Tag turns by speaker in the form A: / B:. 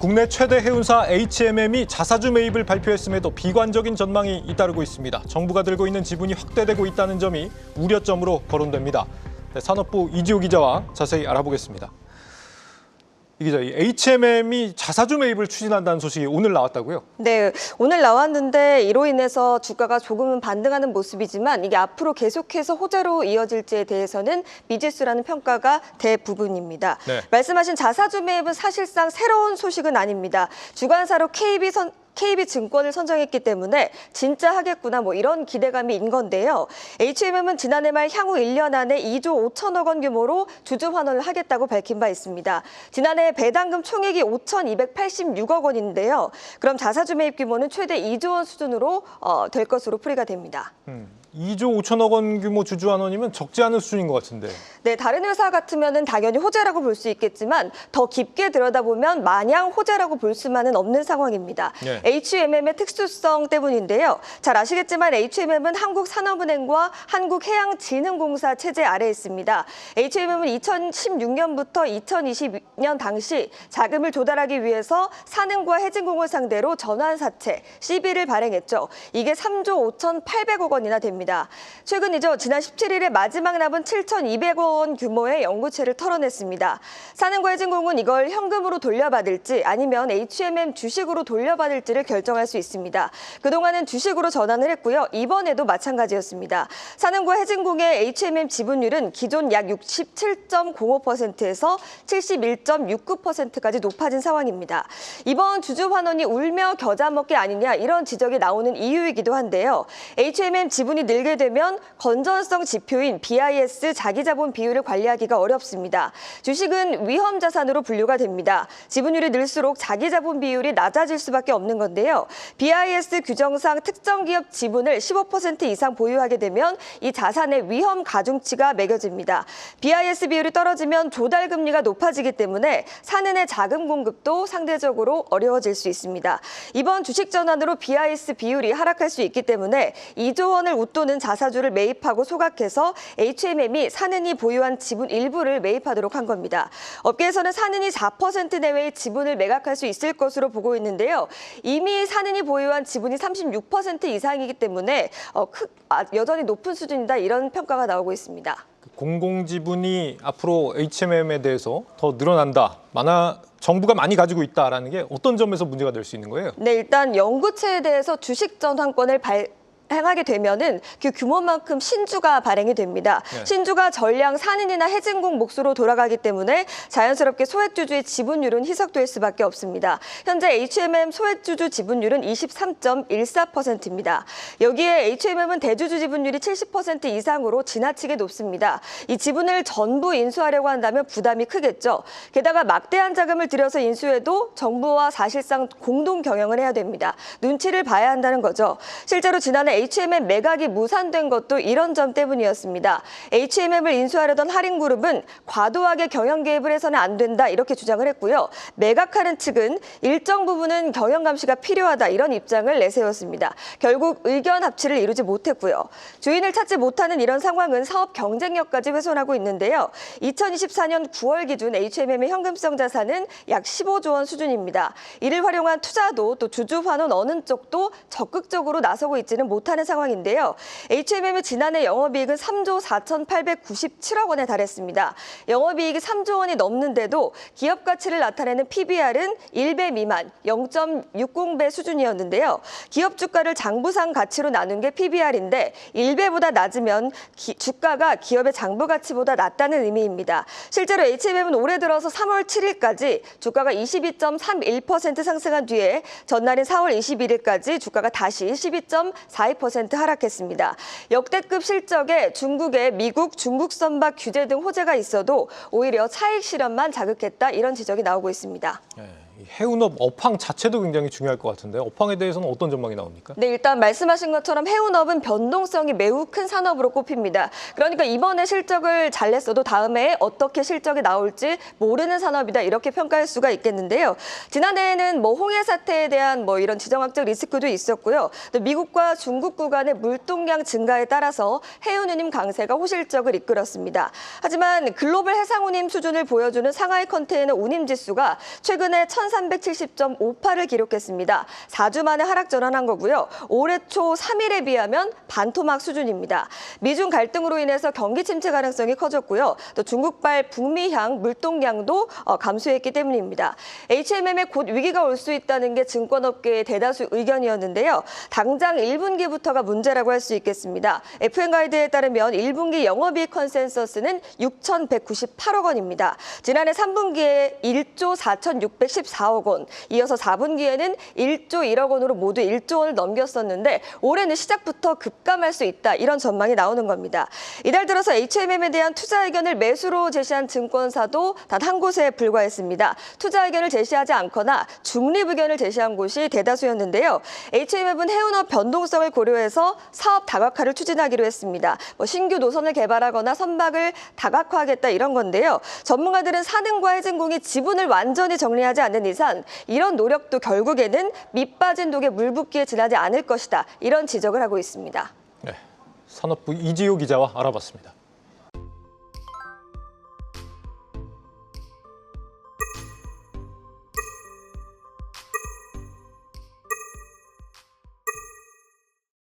A: 국내 최대 해운사 HMM이 자사주 매입을 발표했음에도 비관적인 전망이 잇따르고 있습니다. 정부가 들고 있는 지분이 확대되고 있다는 점이 우려점으로 거론됩니다. 네, 산업부 이지호 기자와 자세히 알아보겠습니다. 이 기자, 이 HMM이 자사주 매입을 추진한다는 소식이 오늘 나왔다고요?
B: 네, 오늘 나왔는데 이로 인해서 주가가 조금은 반등하는 모습이지만 이게 앞으로 계속해서 호재로 이어질지에 대해서는 미지수라는 평가가 대부분입니다.
A: 네.
B: 말씀하신 자사주 매입은 사실상 새로운 소식은 아닙니다. 주관사로 KB증권을 선정했기 때문에 진짜 하겠구나 뭐 이런 기대감이 인 건데요. HMM은 지난해 말 향후 1년 안에 2조 5천억 원 규모로 주주 환원을 하겠다고 밝힌 바 있습니다. 지난해 배당금 총액이 5,286억 원인데요. 그럼 자사주 매입 규모는 최대 2조 원 수준으로 될 것으로 풀이가 됩니다.
A: 2조 5천억 원 규모 주주 환원이면 적지 않은 수준인 것 같은데.
B: 네, 다른 회사 같으면 당연히 호재라고 볼 수 있겠지만 더 깊게 들여다보면 마냥 호재라고 볼 수만은 없는 상황입니다.
A: 네.
B: HMM의 특수성 때문인데요. 잘 아시겠지만 HMM은 한국산업은행과 한국해양진흥공사 체제 아래에 있습니다. HMM은 2016년부터 2020년 당시 자금을 조달하기 위해서 산은과 해진공을 상대로 전환사채, CB를 발행했죠. 이게 3조 5,800억 원이나 됩니다. 최근이죠. 지난 17일에 마지막 남은 7,200억 원 규모의 연구체를 털어냈습니다. 산은과 해진공은 이걸 현금으로 돌려받을지 아니면 HMM 주식으로 돌려받을지를 결정할 수 있습니다. 그동안은 주식으로 전환을 했고요. 이번에도 마찬가지였습니다. 산은과 해진공의 HMM 지분율은 기존 약 67.05%에서 71.69%까지 높아진 상황입니다. 이번 주주 환원이 울며 겨자 먹기 아니냐 이런 지적이 나오는 이유이기도 한데요. HMM 지분이 늘게 되면 건전성 지표인 BIS 자기자본 비율을 관리하기가 어렵습니다. 주식은 위험 자산으로 분류가 됩니다. 지분율이 늘수록 자기자본 비율이 낮아질 수밖에 없는 건데요. BIS 규정상 특정 기업 지분을 15% 이상 보유하게 되면 이 자산의 위험 가중치가 매겨집니다. BIS 비율이 떨어지면 조달 금리가 높아지기 때문에 산은의 자금 공급도 상대적으로 어려워질 수 있습니다. 이번 주식 전환으로 BIS 비율이 하락할 수 있기 때문에 2조 원을 웃도는 자사주를 매입하고 소각해서 HMM이 산은이 보유한 지분 일부를 매입하도록 한 겁니다. 업계에서는 산은이 4% 내외의 지분을 매각할 수 있을 것으로 보고 있는데요. 이미 산은이 보유한 지분이 36% 이상이기 때문에 여전히 높은 수준이다 이런 평가가 나오고 있습니다.
A: 공공지분이 앞으로 HMM에 대해서 더 늘어난다. 정부가 많이 가지고 있다라는 게 어떤 점에서 문제가 될 수 있는 거예요?
B: 네, 일단 연구체에 대해서 주식 전환권을 행하게 되면은 그 규모만큼 신주가 발행이 됩니다.
A: 네.
B: 신주가 전량 산은이나 해진공 몫으로 돌아가기 때문에 자연스럽게 소액주주의 지분율은 희석될 수밖에 없습니다. 현재 HMM 소액주주 지분율은 23.14%입니다. 여기에 HMM은 대주주 지분율이 70% 이상으로 지나치게 높습니다. 이 지분을 전부 인수하려고 한다면 부담이 크겠죠. 게다가 막대한 자금을 들여서 인수해도 정부와 사실상 공동 경영을 해야 됩니다. 눈치를 봐야 한다는 거죠. 실제로 지난해 HMM 매각이 무산된 것도 이런 점 때문이었습니다. HMM을 인수하려던 할인그룹은 과도하게 경영 개입을 해서는 안 된다 이렇게 주장을 했고요. 매각하는 측은 일정 부분은 경영 감시가 필요하다 이런 입장을 내세웠습니다. 결국 의견 합치를 이루지 못했고요. 주인을 찾지 못하는 이런 상황은 사업 경쟁력까지 훼손하고 있는데요. 2024년 9월 기준 HMM의 현금성 자산은 약 15조 원 수준입니다. 이를 활용한 투자도 또 주주 환원 어느 쪽도 적극적으로 나서고 있지는 못하는 상황인데요. HMM의 지난해 영업이익은 3조 4,897억 원에 달했습니다. 영업이익이 3조 원이 넘는데도 기업 가치를 나타내는 PBR은 1배 미만, 0.60배 수준이었는데요. 기업 주가를 장부상 가치로 나눈 게 PBR인데 1배보다 낮으면 주가가 기업의 장부 가치보다 낮다는 의미입니다. 실제로 HMM은 올해 들어서 3월 7일까지 주가가 22.31% 상승한 뒤에 전날인 4월 21일까지 주가가 다시 12.42% 하락했습니다. 역대급 실적에 중국의 미국, 중국 선박 규제 등 호재가 있어도 오히려 차익 실현만 자극했다 이런 지적이 나오고 있습니다.
A: 해운업 업황 자체도 굉장히 중요할 것 같은데 업황에 대해서는 어떤 전망이 나옵니까?
B: 네, 일단 말씀하신 것처럼 해운업은 변동성이 매우 큰 산업으로 꼽힙니다. 그러니까 이번에 실적을 잘 냈어도 다음에 어떻게 실적이 나올지 모르는 산업이다 이렇게 평가할 수가 있겠는데요. 지난해에는 홍해 사태에 대한 이런 지정학적 리스크도 있었고요. 또 미국과 중국 구간의 물동량 증가에 따라서 해운운임 강세가 호실적을 이끌었습니다. 하지만 글로벌 해상운임 수준을 보여주는 상하이 컨테이너 운임 지수가 최근에 1370.58을 기록했습니다. 4주 만에 하락 전환한 거고요. 올해 초 3일에 비하면 반토막 수준입니다. 미중 갈등으로 인해서 경기 침체 가능성이 커졌고요. 또 중국발 북미향 물동량도 감소했기 때문입니다. HMM에 곧 위기가 올 수 있다는 게 증권업계의 대다수 의견이었는데요. 당장 1분기부터가 문제라고 할 수 있겠습니다. FN가이드에 따르면 1분기 영업이익 컨센서스는 6,198억 원입니다. 지난해 3분기에 1조 4,614억 원, 이어서 4분기에는 1조 1억 원으로 모두 1조 원을 넘겼었는데 올해는 시작부터 급감할 수 있다, 이런 전망이 나오는 겁니다. 이달 들어서 HMM에 대한 투자 의견을 매수로 제시한 증권사도 단 한 곳에 불과했습니다. 투자 의견을 제시하지 않거나 중립 의견을 제시한 곳이 대다수였는데요. HMM은 해운업 변동성을 고려해서 사업 다각화를 추진하기로 했습니다. 신규 노선을 개발하거나 선박을 다각화하겠다, 이런 건데요. 전문가들은 산흥과 해진공이 지분을 완전히 정리하지 않는 이상 이런 노력도 결국에는 밑빠진 독에 물 붓기에 지나지 않을 것이다, 이런 지적을 하고 있습니다.
A: 네, 산업부 이지호 기자와 알아봤습니다.